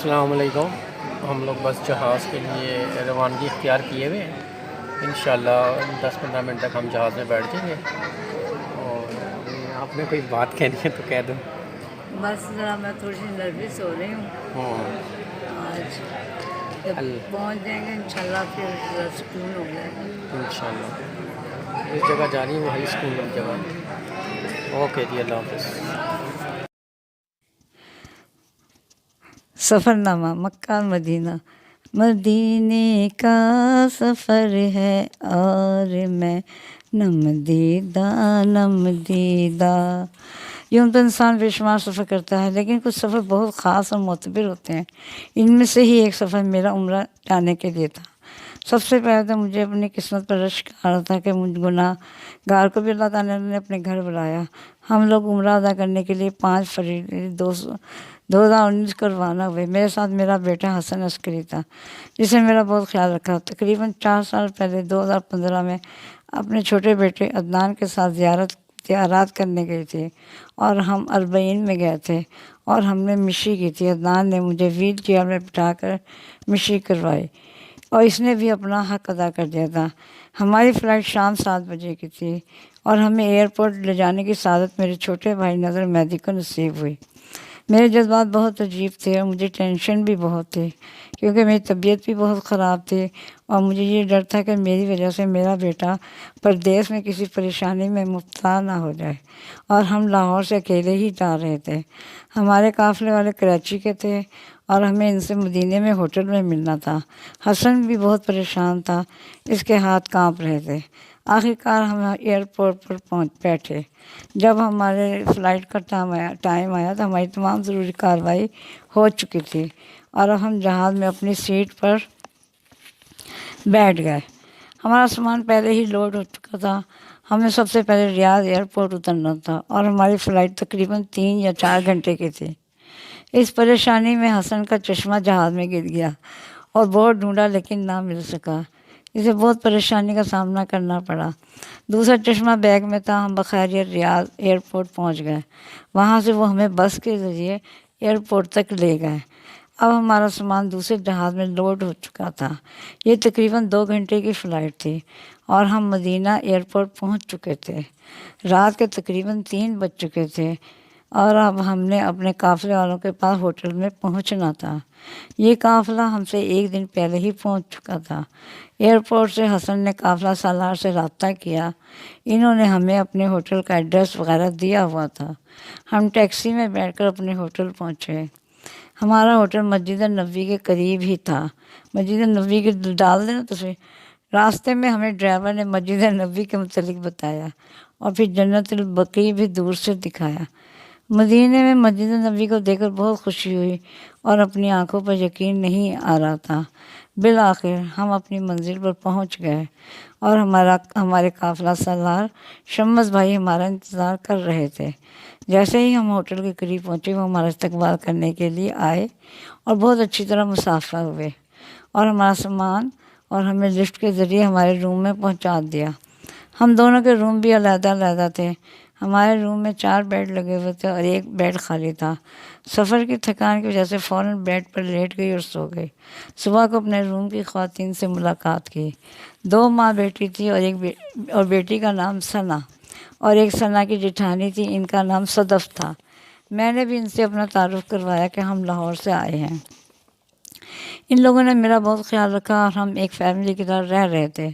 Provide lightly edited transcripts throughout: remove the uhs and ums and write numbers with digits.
السلام علیکم۔ ہم لوگ بس جہاز کے لیے روانگی اختیار کیے ہوئے ہیں۔ انشاءاللہ 10-15 منٹ تک ہم جہاز میں بیٹھ جائیں گے۔ اور آپ نے کوئی بات کہنی ہے تو کہہ دو۔ بس ذرا میں تھوڑی سی نروس ہو رہی ہوں آج جب پہنچ جائیں گے انشاءاللہ پھر ذرا سکون ہو جائے گا انشاءاللہ جس جگہ جا رہی ہے وہی سکون کی جگہ۔ اوکے جی، اللہ حافظ۔ سفر نامہ مکہ مدینہ۔ مدینے کا سفر ہے اور میں نم دیدہ۔ یوں تو انسان بے شمار سفر کرتا ہے، لیکن کچھ سفر بہت خاص اور معتبر ہوتے ہیں۔ ان میں سے ہی ایک سفر میرا عمرہ جانے کے لیے تھا۔ سب سے پہلے تو مجھے اپنی قسمت پر رشک آ رہا تھا کہ مجھ گناہ گار کو بھی اللہ تعالیٰ نے اپنے گھر بلایا۔ ہم لوگ عمرہ ادا کرنے کے لیے 5 فروری 2019 کو روانہ ہوئے۔ میرے ساتھ میرا بیٹا حسن عسکری تھا، جسے میرا بہت خیال رکھا۔ تقریباً 4 سال پہلے 2015 میں اپنے چھوٹے بیٹے عدنان کے ساتھ زیارات کرنے گئی تھی اور ہم اربعین میں گئے تھے اور ہم نے مشی کی تھی۔ عدنان نے مجھے ویل چیئر میں بٹھا کر مشی کروائی اور اس نے بھی اپنا حق ادا کر دیا تھا۔ ہماری فلائٹ شام 7 بجے کی تھی اور ہمیں ایئرپورٹ لے جانے کی سعادت میرے چھوٹے بھائی نظر مہدی کو نصیب ہوئی۔ میرے جذبات بہت عجیب تھے اور مجھے ٹینشن بھی بہت تھی، کیونکہ میری طبیعت بھی بہت خراب تھی اور مجھے یہ ڈر تھا کہ میری وجہ سے میرا بیٹا پردیس میں کسی پریشانی میں مبتلا نہ ہو جائے، اور ہم لاہور سے اکیلے ہی جا رہے تھے۔ ہمارے قافلے والے کراچی کے تھے اور ہمیں ان سے مدینے میں ہوٹل میں ملنا تھا۔ حسن بھی بہت پریشان تھا، اس کے ہاتھ کانپ رہے تھے۔ آخرکار ہم ایئرپورٹ پر بیٹھے۔ جب ہمارے فلائٹ کا ٹائم آیا تو ہماری تمام ضروری کارروائی ہو چکی تھی اور اب ہم جہاز میں اپنی سیٹ پر بیٹھ گئے۔ ہمارا سامان پہلے ہی لوڈ ہو چکا تھا۔ ہمیں سب سے پہلے ریاض ایئرپورٹ اترنا تھا اور ہماری فلائٹ تقریباً 3 یا 4 گھنٹے کی تھی۔ اس پریشانی میں حسن کا چشمہ جہاز میں گر گیا اور بہت ڈھونڈا لیکن نہ مل سکا۔ اسے بہت پریشانی کا سامنا کرنا پڑا۔ دوسرا چشمہ بیگ میں تھا۔ ہم بخیریت ریاض ایئرپورٹ پہنچ گئے۔ وہاں سے وہ ہمیں بس کے ذریعے ایئرپورٹ تک لے گئے۔ اب ہمارا سامان دوسرے جہاز میں لوڈ ہو چکا تھا۔ یہ تقریباً 2 گھنٹے کی فلائٹ تھی اور ہم مدینہ ایئرپورٹ پہنچ چکے تھے۔ رات کے تقریباً 3 بج چکے تھے اور اب ہم نے اپنے قافلے والوں کے پاس ہوٹل میں پہنچنا تھا۔ یہ قافلہ ہم سے 1 دن پہلے ہی پہنچ چکا تھا۔ ایئرپورٹ سے حسن نے قافلہ سالار سے رابطہ کیا۔ انہوں نے ہمیں اپنے ہوٹل کا ایڈریس وغیرہ دیا ہوا تھا۔ ہم ٹیکسی میں بیٹھ کر اپنے ہوٹل پہنچے۔ ہمارا ہوٹل مسجد نبوی کے قریب ہی تھا۔ مسجد نبوی کے ڈال دینا تصویر۔ راستے میں ہمیں ڈرائیور نے مسجد نبوی کے متعلق بتایا اور پھر جنت البقیع بھی دور سے دکھایا۔ مدینے میں مسجد نبوی کو دیکھ کر بہت خوشی ہوئی اور اپنی آنکھوں پر یقین نہیں آ رہا تھا۔ بالآخر ہم اپنی منزل پر پہنچ گئے اور ہمارے قافلہ سالار شمس بھائی ہمارا انتظار کر رہے تھے۔ جیسے ہی ہم ہوٹل کے قریب پہنچے وہ ہمارا استقبال کرنے کے لیے آئے اور بہت اچھی طرح مصافحہ ہوئے اور ہمارا سامان اور ہمیں لفٹ کے ذریعے ہمارے روم میں پہنچا دیا۔ ہم دونوں کے روم بھی علیحدہ علیحدہ تھے۔ ہمارے روم میں 4 بیڈ لگے ہوئے تھے اور 1 بیڈ خالی تھا۔ سفر کی تھکان کی وجہ سے فوراً بیڈ پر لیٹ گئی اور سو گئی۔ صبح کو اپنے روم کی خواتین سے ملاقات کی۔ 2 ماں بیٹی تھی اور بیٹی کا نام ثنا اور ایک ثنا کی جیٹھانی تھی، ان کا نام صدف تھا۔ میں نے بھی ان سے اپنا تعارف کروایا کہ ہم لاہور سے آئے ہیں۔ ان لوگوں نے میرا بہت خیال رکھا اور ہم ایک فیملی کی طرح رہ رہے تھے۔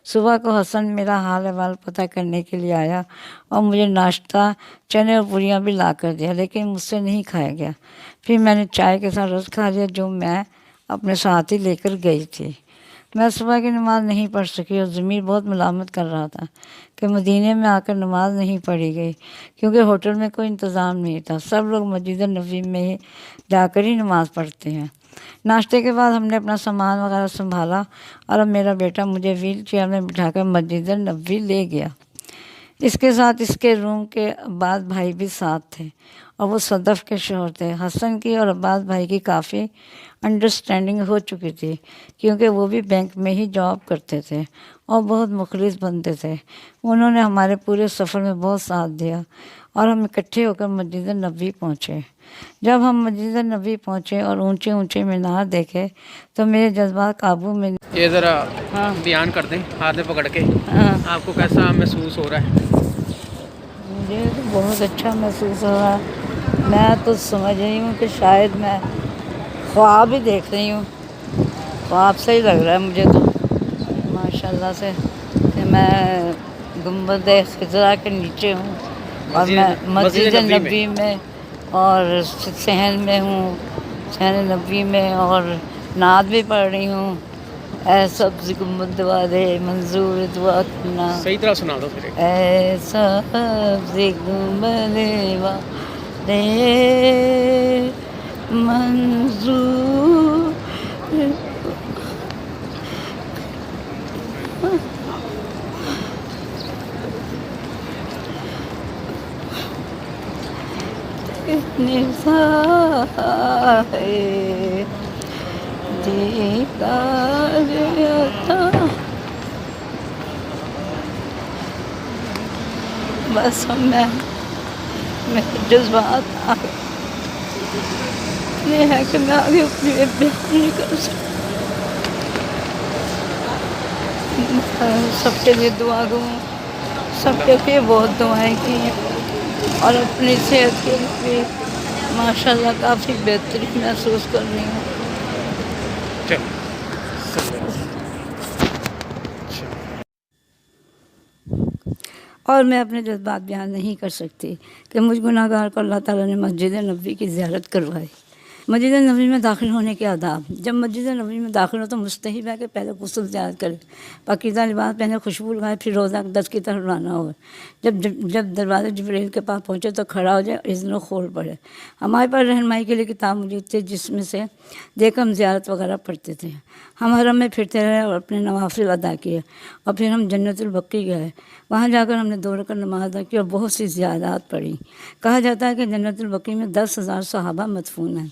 صبح کو حسن میرا حال احوال پتہ کرنے کے لیے آیا اور مجھے ناشتہ چنے اور پوریاں بھی لا کر دیا، لیکن مجھ سے نہیں کھایا گیا۔ پھر میں نے چائے کے ساتھ رس کھا لیا جو میں اپنے ساتھ ہی لے کر گئی تھی۔ میں صبح کی نماز نہیں پڑھ سکی اور ضمیر بہت ملامت کر رہا تھا کہ مدینے میں آ کر نماز نہیں پڑھی گئی، کیونکہ ہوٹل میں کوئی انتظام نہیں تھا۔ سب لوگ مسجد نبوی میں جا کر ہی نماز پڑھتے ہیں۔ ناشتے کے بعد ہم نے اپنا سامان وغیرہ سنبھالا اور اب میرا بیٹا مجھے ویل چیئر میں بٹھا کر مسجد نبوی لے گیا۔ اس کے ساتھ اس کے روم کے بعد بھائی بھی ساتھ تھے اور وہ صدف کے شوہر تھے۔ حسن کی اور عباس بھائی کی کافی انڈرسٹینڈنگ ہو چکی تھی، کیونکہ وہ بھی بینک میں ہی جاب کرتے تھے اور بہت مخلص بنتے تھے۔ انہوں نے ہمارے پورے سفر میں بہت ساتھ دیا اور ہم اکٹھے ہو کر مسجد نبوی پہنچے۔ جب ہم مسجد نبوی پہنچے اور اونچے اونچے مینار دیکھے تو میرے جذبات قابو میں یہ ذرا ہاں بیان کر دیں ہاتھ میں پکڑ کے، ہاں آپ کو کیسا محسوس ہو رہا ہے؟ مجھے تو بہت اچھا محسوس ہو رہا ہے۔ میں تو سمجھ رہی ہوں کہ شاید میں خواب ہی دیکھ رہی ہوں، خواب سے ہی لگ رہا ہے مجھے تو ماشاء اللہ سے کہ میں گنبد خضرا کے نیچے ہوں اور میں مسجد نبوی میں اور صحن میں ہوں، صحن نبوی میں، اور نعت بھی پڑھ رہی ہوں، اے سبز گنبد والے منظور دعا کرنا، صحیح طرح سنا دو پھر۔ اے سبز گنبد والے منظور نثار دیدار عطا۔ بس میرے جذبات یہ ہے کہ میں آگے اپنی بیان نہیں کر سکتی۔ سب کے لیے دعا دوں، سب کے لیے بہت دعائیں کی ہیں اور اپنی صحت کے لیے بھی ماشاء اللہ کافی بہتری محسوس کر رہی ہوں۔ اور میں اپنے جذبات بیان نہیں کر سکتی کہ مجھ گناہ گار کو اللہ تعالیٰ نے مسجد نبوی کی زیارت کروائی۔ مسجد نبوی میں داخل ہونے کے آداب۔ جب مسجد نبوی میں داخل ہو تو مستحب ہے کہ پہلے غسل زیارت کرے، پاکیزہ لباس پہنے، خوشبو لگائے، پھر روزہ اقدس کی طرف روانہ ہو۔ جب دروازے جبریل کے پاس پہنچے تو کھڑا ہو جائے، اذن و خول پڑھے۔ ہمارے پاس رہنمائی کے لیے کتاب موجود تھی جس میں سے دیکھ کر ہم زیارت وغیرہ پڑھتے تھے۔ ہم حرم میں پھرتے رہے اور اپنے نوافل ادا کیے اور پھر ہم جنت البقیع گئے۔ وہاں جا کر ہم نے 2 رکعت نماز ادا کی اور بہت سی زیارات پڑھی۔ کہا جاتا ہے کہ جنت البقیع میں 10,000 صحابہ مدفون ہیں۔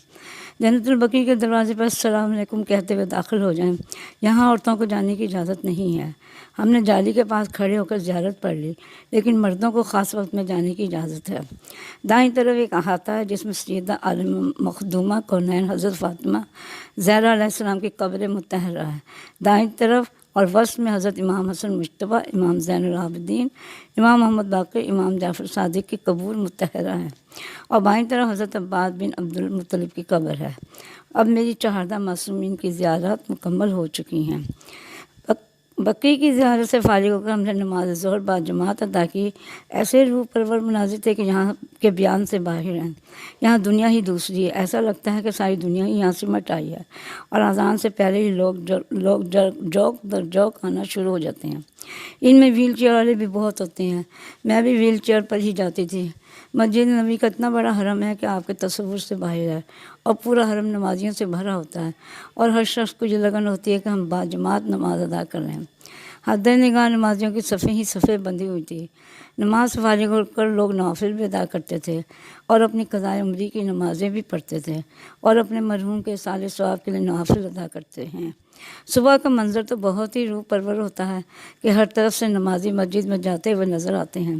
جنت البقیع کے دروازے پر السلام علیکم کہتے ہوئے داخل ہو جائیں۔ یہاں عورتوں کو جانے کی اجازت نہیں ہے۔ ہم نے جالی کے پاس کھڑے ہو کر زیارت پڑھ لی، لیکن مردوں کو خاص وقت میں جانے کی اجازت ہے۔ دائیں طرف ایک احاطہ ہے جس میں سیدہ عالم مخدومہ کونین حضرت فاطمہ زہرا علیہ السلام کی قبر مطہرہ ہے۔ دائیں طرف اور وسط میں حضرت امام حسن مجتبیٰ، امام زین العابدین، امام محمد باقر، امام جعفر صادق کی قبور مطہرہ ہیں، اور بائیں طرف حضرت عباس بن عبد المطلب کی قبر ہے۔ اب میری 14 معصومین کی زیارت مکمل ہو چکی ہیں۔ بقیع کی زیارت سے فارغ ہو کر ہم نے نماز ظہر با جماعت ادا کی۔ ایسے روح پرور مناظر تھے کہ یہاں کے بیان سے باہر ہیں۔ یہاں دنیا ہی دوسری ہے، ایسا لگتا ہے کہ ساری دنیا ہی یہاں سے مٹ آئی ہے، اور اذان سے پہلے ہی لوگ جوک در جوک آنا شروع ہو جاتے ہیں۔ ان میں ویل چیئر والے بھی بہت ہوتے ہیں، میں بھی ویل چیئر پر ہی جاتی تھی۔ مسجد نبوی کا اتنا بڑا حرم ہے کہ آپ کے تصور سے باہر ہے، اور پورا حرم نمازیوں سے بھرا ہوتا ہے، اور ہر شخص کو یہ لگن ہوتی ہے کہ ہم باجماعت نماز ادا کر رہے ہیں۔ حد نگاہ نمازیوں کی صفیں ہی صفیں بندھی ہوئی تھی۔ نماز سے فارغ ہو کر لوگ نوافل بھی ادا کرتے تھے اور اپنی قضائے عمری کی نمازیں بھی پڑھتے تھے، اور اپنے مرحوم کے اصالِ ثواب کے لیے نوافل ادا کرتے ہیں۔ صبح کا منظر تو بہت ہی روح پرور ہوتا ہے کہ ہر طرف سے نمازی مسجد میں جاتے ہوئے نظر آتے ہیں۔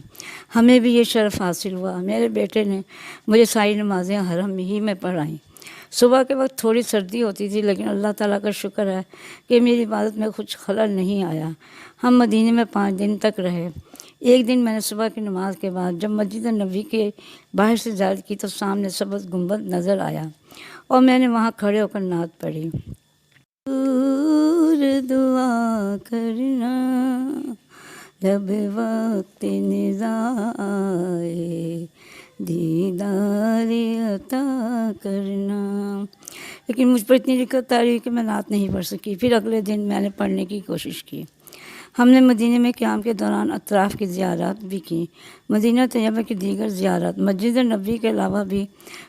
ہمیں بھی یہ شرف حاصل ہوا۔ میرے بیٹے نے مجھے ساری نمازیں حرم ہی میں پڑھائیں۔ صبح کے وقت تھوڑی سردی ہوتی تھی، لیکن اللہ تعالیٰ کا شکر ہے کہ میری عبادت میں کچھ خلل نہیں آیا۔ ہم مدینے میں 5 دن تک رہے۔ ایک دن میں نے صبح کی نماز کے بعد جب مسجد نبوی کے باہر سے زیارت کی تو سامنے سبز گنبد نظر آیا، اور میں نے وہاں کھڑے ہو کر نعت پڑھی۔ دعا کرنا جب وقت نزاع آئے، دیدار عطا کرنا۔ لیکن مجھ پر اتنی دقت آ رہی کہ میں نعت نہیں پڑھ سکی۔ پھر اگلے دن میں نے پڑھنے کی کوشش کی۔ ہم نے مدینہ میں قیام کے دوران اطراف کی زیارات بھی کی۔ مدینہ طیبہ کی دیگر زیارات، مسجد نبوی کے علاوہ بھی